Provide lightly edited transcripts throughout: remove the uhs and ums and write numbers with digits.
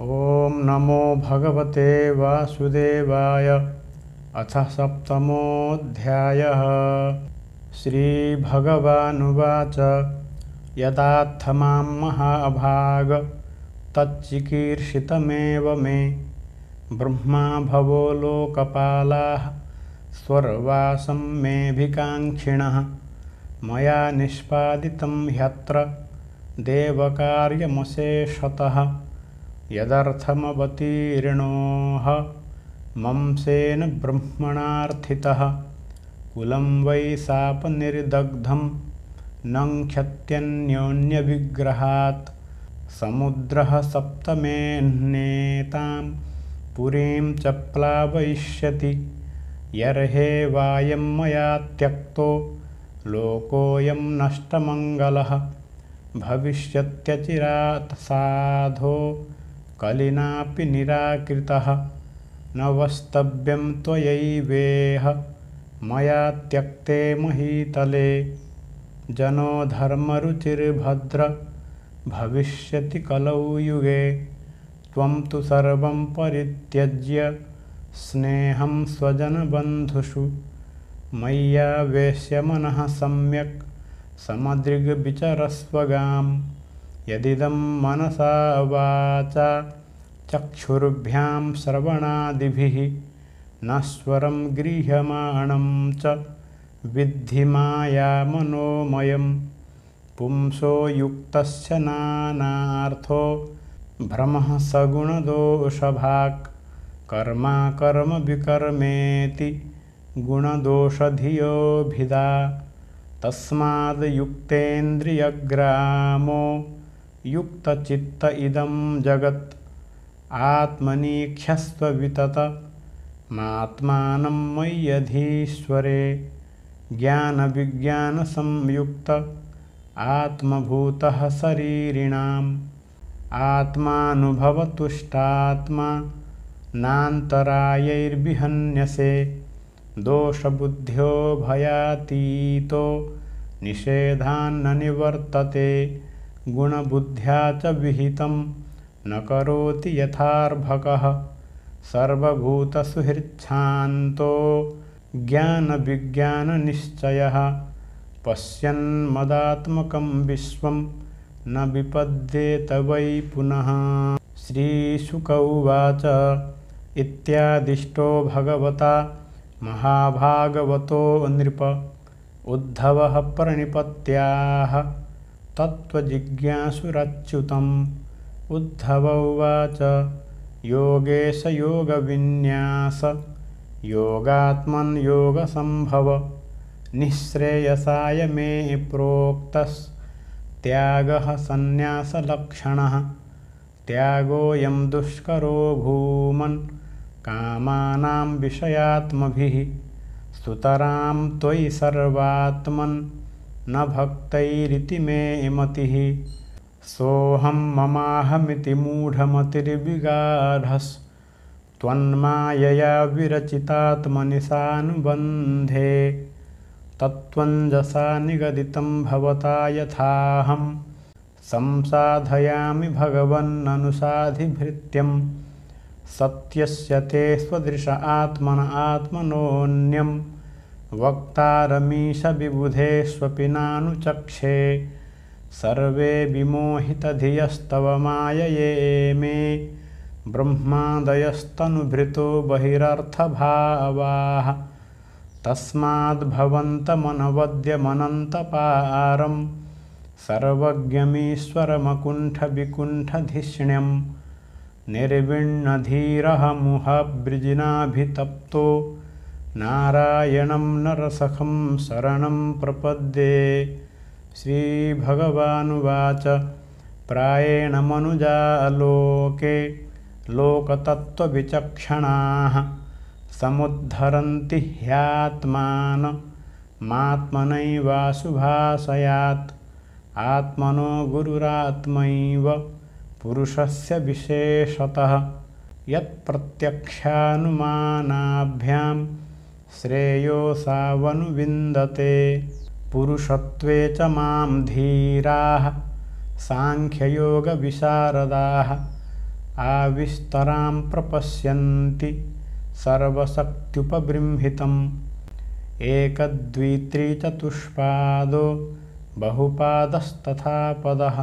ॐ नमो भगवते वासुदेवाय। अथ सप्तमोऽध्यायः। श्रीभगवानुवाच यदात्थमां महाभाग तच्चिकीर्षितमेव मे ब्रह्मा भवो लोकपालाः स्वर्वासं मेऽभिकाङ्क्षिणः मया निष्पादितं ह्यत्र देवकार्यमशेषतः यदर्थमवतीर्णोऽह मंसेन ब्रह्मणार्थितः कुलं वै शापनिर्दग्धं नङ्ख्यत्यन्योन्यविग्रहात् समुद्रः सप्तमेऽन्येतां पुरीं च प्लावयिष्यति यर्हेवायं मया त्यक्तो लोकोऽयं नष्टमङ्गलः भविष्यत्यचिरात् साधो कलिनापि निराकृतः न वस्तव्यं त्वयैवेह मया त्यक्ते महीतले जनो धर्मरुचिर्भद्र भविष्यति कलौ युगे त्वं तु सर्वं परित्यज्य स्नेहं स्वजनबन्धुषु मय्यावेश्य मनः सम्यक् समदृग्विचरस्वगाम् यदिदं मनसा वाचा चक्षुर्भ्यां श्रवणादिभिः नश्वरं गृह्यमाणं च विद्धि मायामनोमयं पुंसो युक्तस्य नानार्थो भ्रमः सगुणदोषभाक् कर्माकर्म विकर्मेति गुणदोषधियोभिधा तस्माद् युक्तेन्द्रियग्रामो युक्तचित्त इदं जगत् आत्मनीक्षस्व वितत मात्मानं मय्यधीश्वरे ज्ञानविज्ञानसंयुक्त आत्मभूतः शरीरिणाम् आत्मानुभवतुष्टात्मा नान्तरायैर्विहन्यसे दोषबुद्ध्यो भयातीतो निषेधान्न निवर्तते गुणबुद्ध्या च विहितं न करोति यथार्भकः सर्वभूतसुहृच्छान्तो ज्ञानविज्ञाननिश्चयः पश्यन्मदात्मकं विश्वं न विपद्येत वै पुनः। श्रीशुक उवाच इत्यादिष्टो भगवता महाभागवतो नृप उद्धवः प्रणिपत्याह तत्त्वजिज्ञासुरच्युतम् उद्धव उवाच योगेश योगविन्यास योगात्मन् योगसम्भव निःश्रेयसाय मे प्रोक्तस्त्यागः सन्न्यासलक्षणः त्यागोऽयं दुष्करो भूमन् कामानां विषयात्मभिः सुतरां त्वयि सर्वात्मन् न भक्तैरिति मे मतिः सोऽहं ममाहमिति मूढमतिर्विगाढस्त्वन्मायया विरचितात्मनिशानुबन्धे तत्त्वञ्जसा निगदितं भवता यथाहं संसाधयामि भगवन्ननुसाधिभृत्यं सत्यस्य ते स्वदृश आत्मन आत्मनोऽन्यं वक्तारमीश विबुधेष्वपि नानुचक्षे सर्वे विमोहितधियस्तव माययेमे ब्रह्मादयस्तनुभृतो बहिरर्थभावाः तस्माद्भवन्तमनवद्यमनन्तपारं सर्वज्ञमीश्वरमकुण्ठविकुण्ठधिष्ण्यं निर्विण्णधीरः मुहवृजिनाभितप्तो नारायणं नरसखं शरणं प्रपद्ये। श्रीभगवानुवाच प्रायेण मनुजा लोके लोकतत्त्वविचक्षणाः समुद्धरन्ति ह्यात्मानमात्मनैवाशुभाषयात् आत्मनो गुरुरात्मैव पुरुषस्य विशेषतः यत्प्रत्यक्षानुमानाभ्यां श्रेयो सावनुविन्दते पुरुषत्वे च मां धीराः सांख्ययोगविशारदाः आविस्तरां प्रपश्यन्ति सर्वशक्त्युपबृंहितम् एकदद्वित्रिचतुष्पादो बहुपादस्तथा पदः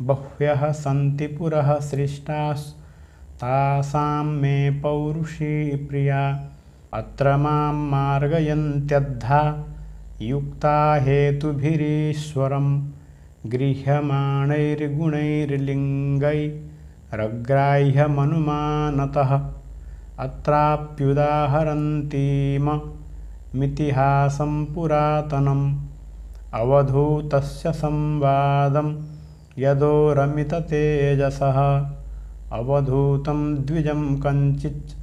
बह्व्यः सन्ति पुरः सृष्टास्तासां मे पौरुषी प्रिया अत्र मां मार्गयन्त्यद्धा युक्ता हेतुभिरीश्वरं गृह्यमाणैर्गुणैर्लिङ्गैरग्राह्यमनुमानतः अत्राप्युदाहरन्तीममितिहासं पुरातनम् अवधूतस्य संवादं यदोरमिततेजसः अवधूतं द्विजं कञ्चित्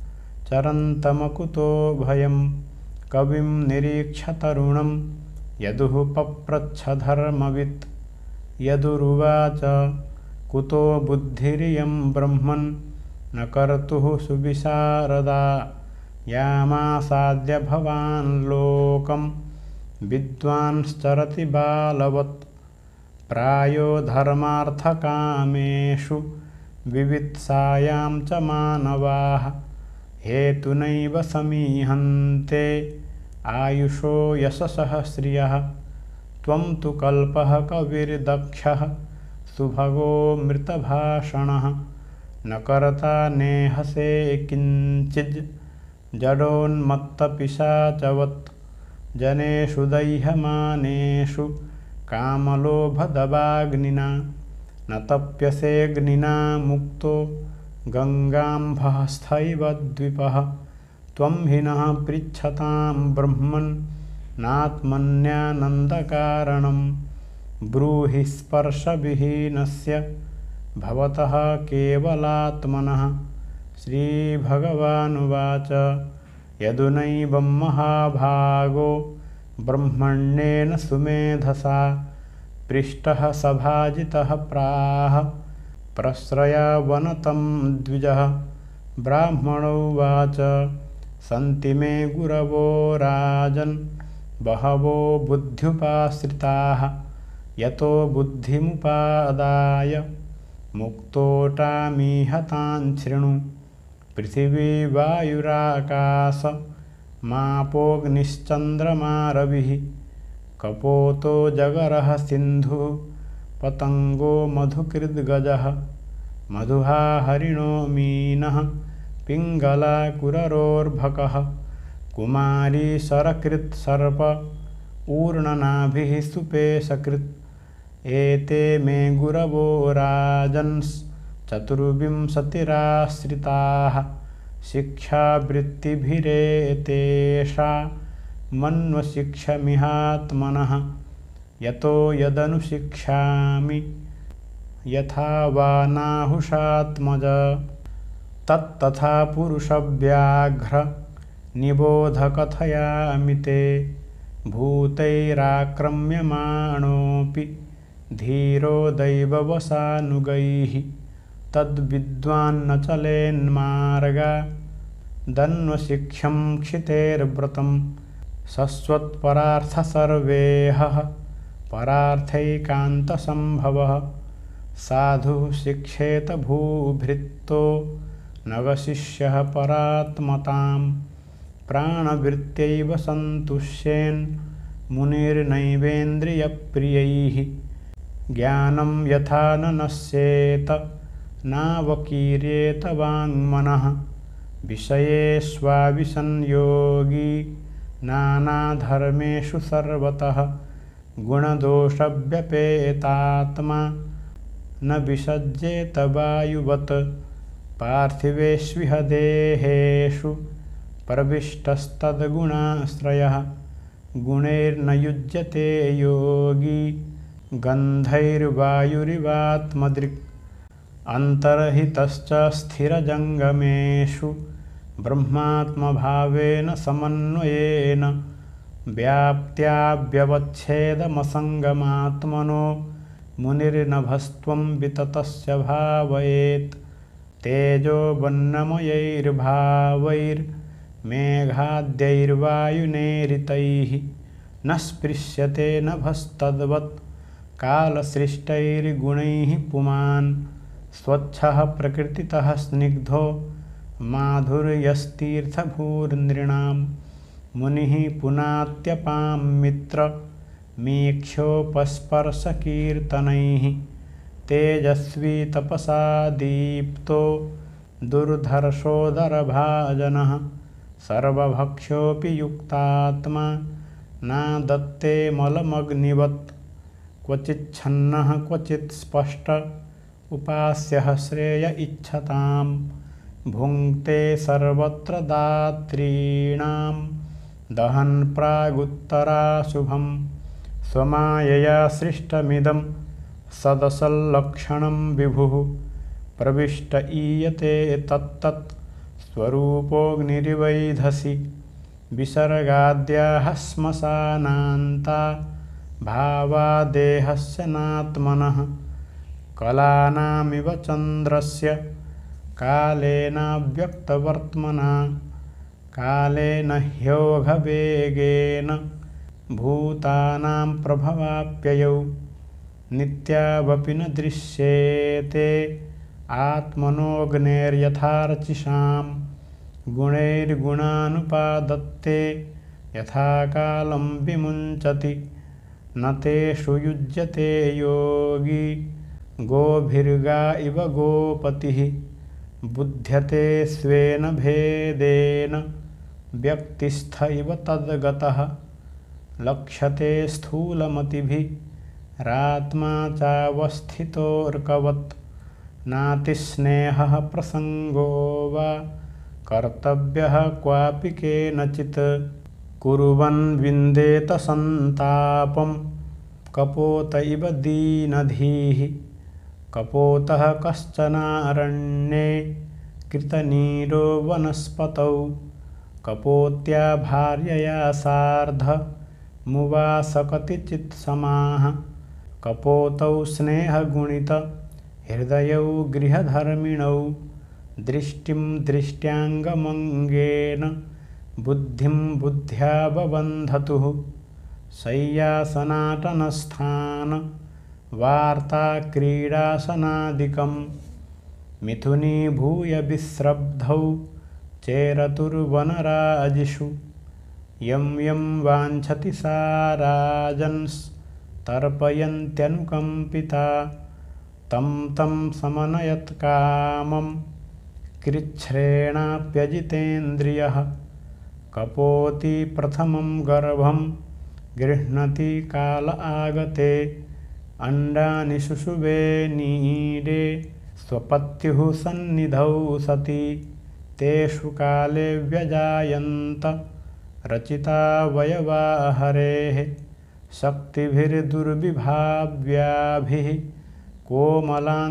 चरन्तमकुतो भयं कविं निरीक्ष्य तरुणं यदुः पप्रच्छ धर्मवित् यदुरुवाच कुतो बुद्धिरियं ब्रह्मन् न कर्तुः सुविशारदा यामासाद्य भवान् लोकं विद्वांश्चरति बालवत् प्रायो धर्मार्थकामेषु विवित्सायां च मानवाः हेतुनैव समीहन्ते आयुषो यशसः श्रियः त्वं तु कल्पः कविर्दक्षः सुभगो मृतभाषणः न कर्ता नेहसे किञ्चिज् जडोन्मत्तपिशाचवत् जनेषु दह्यमानेषु कामलोभदवाग्निना न तप्यसेऽग्निना मुक्तो गङ्गाम्भःस्थैव द्विपः त्वं हि नः पृच्छतां ब्रह्मन् नात्मन्यानन्दकारणं ब्रूहि स्पर्शविहीनस्य भवतः केवलात्मनः श्रीभगवानुवाच यदुनैवं महाभागो ब्रह्मण्येन सुमेधसा पृष्टः सभाजितः प्राह प्रश्रयावनतं द्विजः ब्राह्मणोवाच सन्ति मे गुरवो राजन् बहवो बुद्ध्युपाश्रिताः यतो बुद्धिमुपादाय मुक्तोऽटामीहतां शृणु पृथिवी वायुराकाश मापोऽग्निश्चन्द्रमा रविः कपोतो जगरः सिन्धुः पतङ्गो मधुकृद्गजः मधुहा हरिणो मीनः पिङ्गला कुररोर्भकः कुमारी शरकृत् सर्प ऊर्णनाभिः सुपेशकृत् एते मे गुरवो राजन्श्चतुर्विंशतिराश्रिताः शिक्षावृत्तिभिरेतेषा मन्वशिक्षमिहात्मनः यतो यदनुशिक्षामि यथा वा नाहुषात्मज तत्तथा पुरुषव्याघ्र निबोधकथयामि ते भूतैराक्रम्यमाणोऽपि धीरो दैववशानुगैः तद्विद्वान्न चलेन्मार्गादन्वशिक्ष्यं क्षितेर्व्रतं शश्वत्परार्थसर्वेहः परार्थैकान्तसम्भवः साधुः शिक्षेत भूभृत्तो नवशिष्यः परात्मतां प्राणवृत्त्यैव सन्तुष्येन् मुनिर्नैवेन्द्रियप्रियैः ज्ञानं यथा न नश्येत नावकीर्येत वाङ्मनः विषयेष्वाविसंयोगी नानाधर्मेषु सर्वतः गुणदोषव्यपेतात्मा न विसज्जेत वायुवत् पार्थिवेष्विह देहेषु प्रविष्टस्तद्गुणाश्रयः गुणैर्न युज्यते योगी गन्धैर्वायुरिवात्मदृक् अन्तर्हितश्च स्थिरजङ्गमेषु ब्रह्मात्मभावेन समन्वयेन व्याप्त्याव्यवच्छेदमसङ्गमात्मनो मुनिर्नभस्त्वं विततस्य भावयेत् तेजोवन्नमयैर्भावैर्मेघाद्यैर्वायुनेरितैः न स्पृश्यते नभस्तद्वत् कालसृष्टैर्गुणैः पुमान् स्वच्छः प्रकृतितः स्निग्धो माधुर्यस्तीर्थभूर्नृणां मुनिः पुनात्यपां मित्र मीक्षोपस्पर्शकीर्तनैः तेजस्वी तपसा दीप्तो दुर्धर्षोदरभाजनः सर्वभक्ष्योऽपि युक्तात्मा नादत्ते मलमग्निवत् क्वचिच्छन्नः क्वचित् स्पष्ट उपास्यः श्रेय इच्छतां भुङ्क्ते सर्वत्र दात्रीणां दहन् प्रागुत्तराशुभं स्वमायया सृष्टमिदं सदसल्लक्षणं विभुः प्रविष्ट ईयते तत्तत् स्वरूपोऽग्निरिवैधसि विसर्गाद्याः श्मशानान्ता भावा देहस्य नात्मनः कलानामिव चन्द्रस्य कालेनाव्यक्तवर्त्मना कालेन ह्यौघवेगेन भूतानां प्रभवाप्ययौ नित्यावपि न दृश्येते आत्मनोऽग्नेर्यथार्चिषां गुणैर्गुणानुपादत्ते यथा कालं विमुञ्चति न तेषु युज्यते योगी गोभिर्गा इव गोपतिः बुध्यते स्वेन भेदेन व्यक्तिस्थ इव तद्गतः लक्ष्यते स्थूलमतिभिरात्मा चावस्थितोऽर्कवत् नातिस्नेहः प्रसङ्गो वा कर्तव्यः क्वापि केनचित् कुर्वन् विन्देत सन्तापं कपोत इव दीनधीः कपोतः कश्चनारण्ये कृतनीरो वनस्पतौ कपोत्या भार्यया सार्धमुवास कतिचित्समाः कपोतौ स्नेहगुणित हृदयौ गृहधर्मिणौ दृष्टिं दृष्ट्याङ्गमङ्गेन बुद्धिं बुद्ध्या बबन्धतुः शय्यासनाटनस्थान वार्ता क्रीडासनादिकं मिथुनीभूय विस्रब्धौ चेरतुर्वनराजिषु यं यं वाञ्छति सा राजन्स्तर्पयन्त्यनुकम्पिता तं तं समनयत्कामं कृच्छ्रेणाप्यजितेन्द्रियः कपोति प्रथमं गर्भं गृह्णति काल आगते अण्डानि शुशुवे नीरे स्वपत्युः सन्निधौ सति तेषु काले व्यजायन्त रचितावयवा हरेः शक्तिभिर्दुर्विभाव्याभिः कोमलाङ्गतनूरुहाः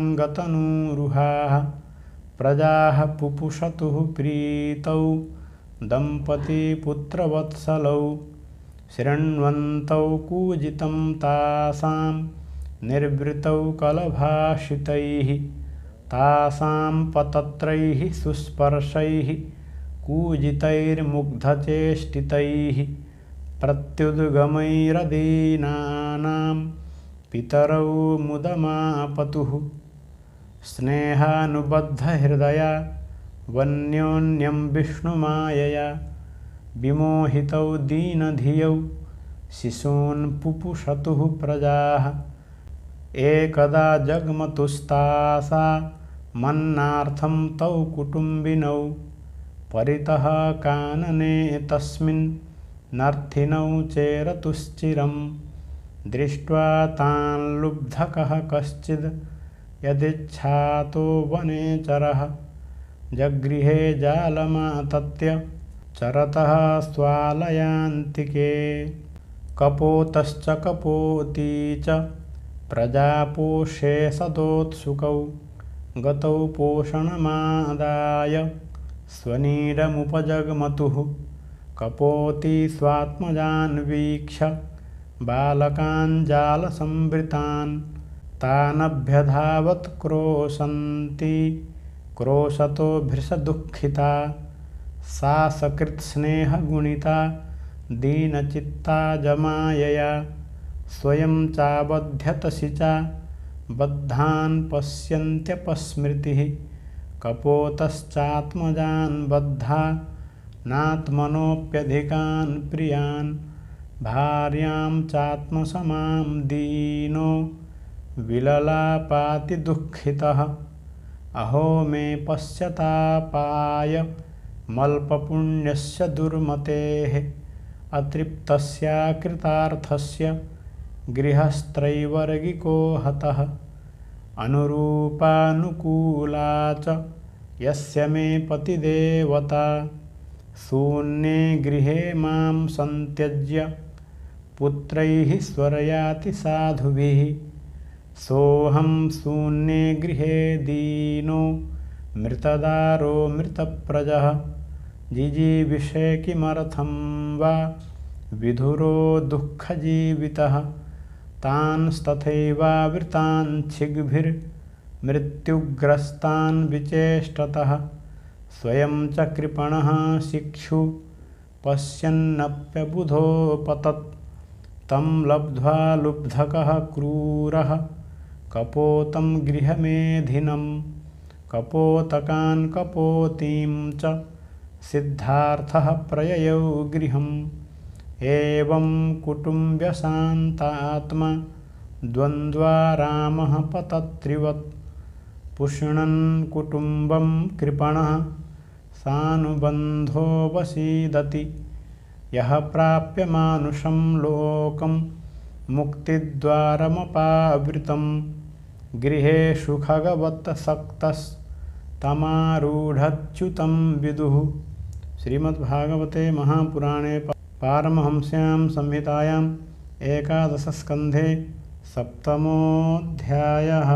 प्रजाः पुपुषतुः प्रीतौ दम्पतीपुत्रवत्सलौ शृण्वन्तौ कूजितं तासां निर्वृतौ कलभाषितैः तासां पतत्रैः सुस्पर्शैः कूजितैर्मुग्धचेष्टितैः प्रत्युद्गमैरदीनानां पितरौ मुदमापतुः स्नेहानुबद्धहृदया वन्योन्यं विष्णुमायया विमोहितौ दीनधियौ शिशून् पुपुषतुः प्रजाः एकदा जग्मतुस्तासा मन्नार्थं तौ कुटुम्बिनौ परितः कानने तस्मिन् नर्थिनौ चेरतुश्चिरं दृष्ट्वा तान् लुब्धकः कश्चिद् यदिच्छातो वनेचरः जगृहे जालमातत्य चरतः स्वालयान्तिके कपोतश्च कपोती च प्रजापोषे सदोत्सुकौ गतौ पोषणमादाय स्वनीडमुपजग्मतुः कपोती स्वात्मजान् वीक्ष्य बालकान् जालसंवृतान् तानभ्यधावत् क्रोशन्ती क्रोशतो भृशदुःखिता सा सकृत्स्नेहगुणिता दीनचित्ता जमायया स्वयं चाबध्यतसि च बद्धान् पश्यन्त्यपस्मृतिः कपोतश्चात्मजान् बद्धा नात्मनोऽप्यधिकान् प्रियान् भार्यां चात्मसमां दीनो विललापाति दुःखितः अहो मे पश्यतापाय मल्पपुण्यस्य दुर्मतेः अतृप्तस्य कृतार्थस्य गृहस्त्रैवर्गिको हतः अनुरूपानुकूला च यस्य मे पतिदेवता शून्ये गृहे मां संत्यज्य पुत्रैः स्वर्याति साधुभिः सोऽहं शून्ये गृहे दीनो मृतदारो मृतप्रजः जिजीविषे किमर्थं वा विधुरो दुःखजीवितः तांस्तथैवावृतान् छिग्भिर्मृत्युग्रस्तान् विचेष्टतः स्वयं च कृपणः शिक्षु पश्यन्नप्यबुधोपतत् तं लब्ध्वा लुब्धकः क्रूरः कपोतं गृहमेधिनं कपोतकान् कपोतीं च सिद्धार्थः प्रययौ गृहम् एवं कुटुम्ब्यशान्तात्मा द्वन्द्वारामः पतत्रिवत् पुष्णन् कुटुम्बं कृपणः सानुबन्धो वसीदति यः प्राप्य मानुषं लोकं मुक्तिद्वारमपावृतं गृहेषु खगवत्सक्तस्तमारूढच्युतं विदुः। श्रीमद्भागवते महापुराणे पारमहंस्यां संहितायां 11 स्कन्धे 7मोऽध्यायः।